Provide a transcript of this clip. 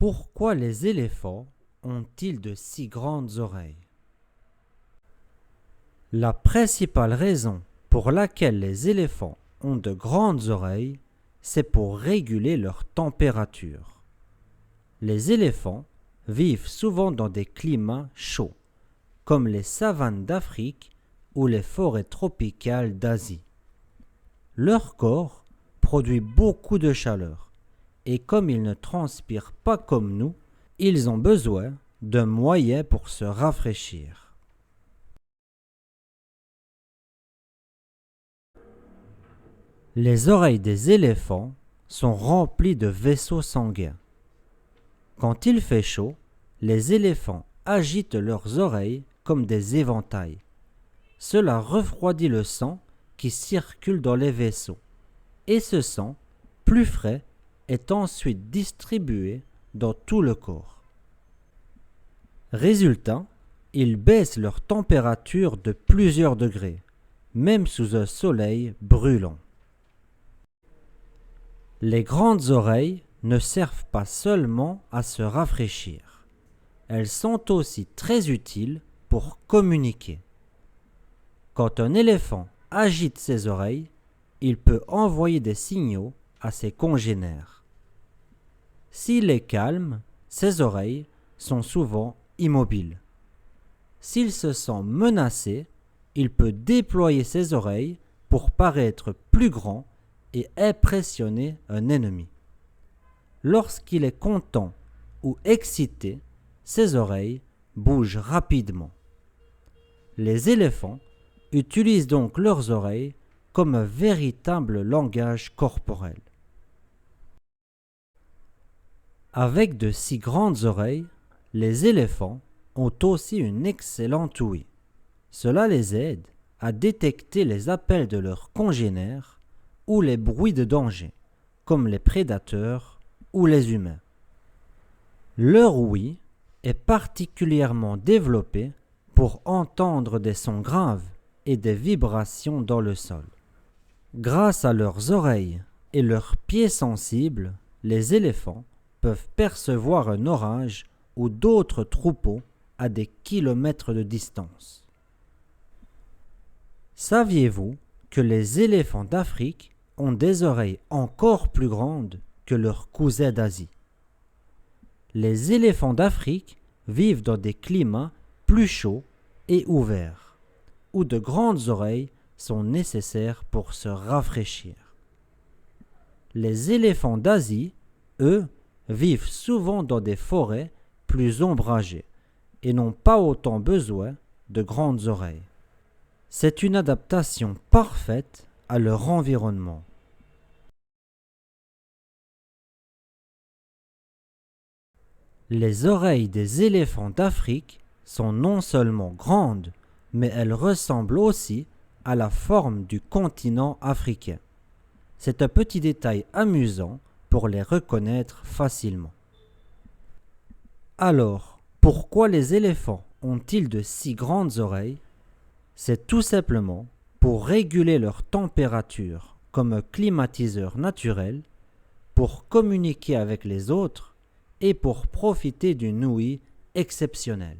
Pourquoi les éléphants ont-ils de si grandes oreilles? La principale raison pour laquelle les éléphants ont de grandes oreilles, c'est pour réguler leur température. Les éléphants vivent souvent dans des climats chauds, comme les savanes d'Afrique ou les forêts tropicales d'Asie. Leur corps produit beaucoup de chaleur, et comme ils ne transpirent pas comme nous, ils ont besoin d'un moyen pour se rafraîchir. Les oreilles des éléphants sont remplies de vaisseaux sanguins. Quand il fait chaud, les éléphants agitent leurs oreilles comme des éventails. Cela refroidit le sang qui circule dans les vaisseaux, et ce sang, plus frais, est ensuite distribué dans tout le corps. Résultat, ils baissent leur température de plusieurs degrés, même sous un soleil brûlant. Les grandes oreilles ne servent pas seulement à se rafraîchir. Elles sont aussi très utiles pour communiquer. Quand un éléphant agite ses oreilles, il peut envoyer des signaux à ses congénères. S'il est calme, ses oreilles sont souvent immobiles. S'il se sent menacé, il peut déployer ses oreilles pour paraître plus grand et impressionner un ennemi. Lorsqu'il est content ou excité, ses oreilles bougent rapidement. Les éléphants utilisent donc leurs oreilles comme un véritable langage corporel. Avec de si grandes oreilles, les éléphants ont aussi une excellente ouïe. Cela les aide à détecter les appels de leurs congénères ou les bruits de danger, comme les prédateurs ou les humains. Leur ouïe est particulièrement développée pour entendre des sons graves et des vibrations dans le sol. Grâce à leurs oreilles et leurs pieds sensibles, les éléphants peuvent percevoir un orage ou d'autres troupeaux à des kilomètres de distance. Saviez-vous que les éléphants d'Afrique ont des oreilles encore plus grandes que leurs cousins d'Asie? Les éléphants d'Afrique vivent dans des climats plus chauds et ouverts, où de grandes oreilles sont nécessaires pour se rafraîchir. Les éléphants d'Asie, eux, vivent souvent dans des forêts plus ombragées et n'ont pas autant besoin de grandes oreilles. C'est une adaptation parfaite à leur environnement. Les oreilles des éléphants d'Afrique sont non seulement grandes, mais elles ressemblent aussi à la forme du continent africain. C'est un petit détail amusant pour les reconnaître facilement. Alors, pourquoi les éléphants ont-ils de si grandes oreilles? C'est tout simplement pour réguler leur température comme un climatiseur naturel, pour communiquer avec les autres et pour profiter d'une ouïe exceptionnelle.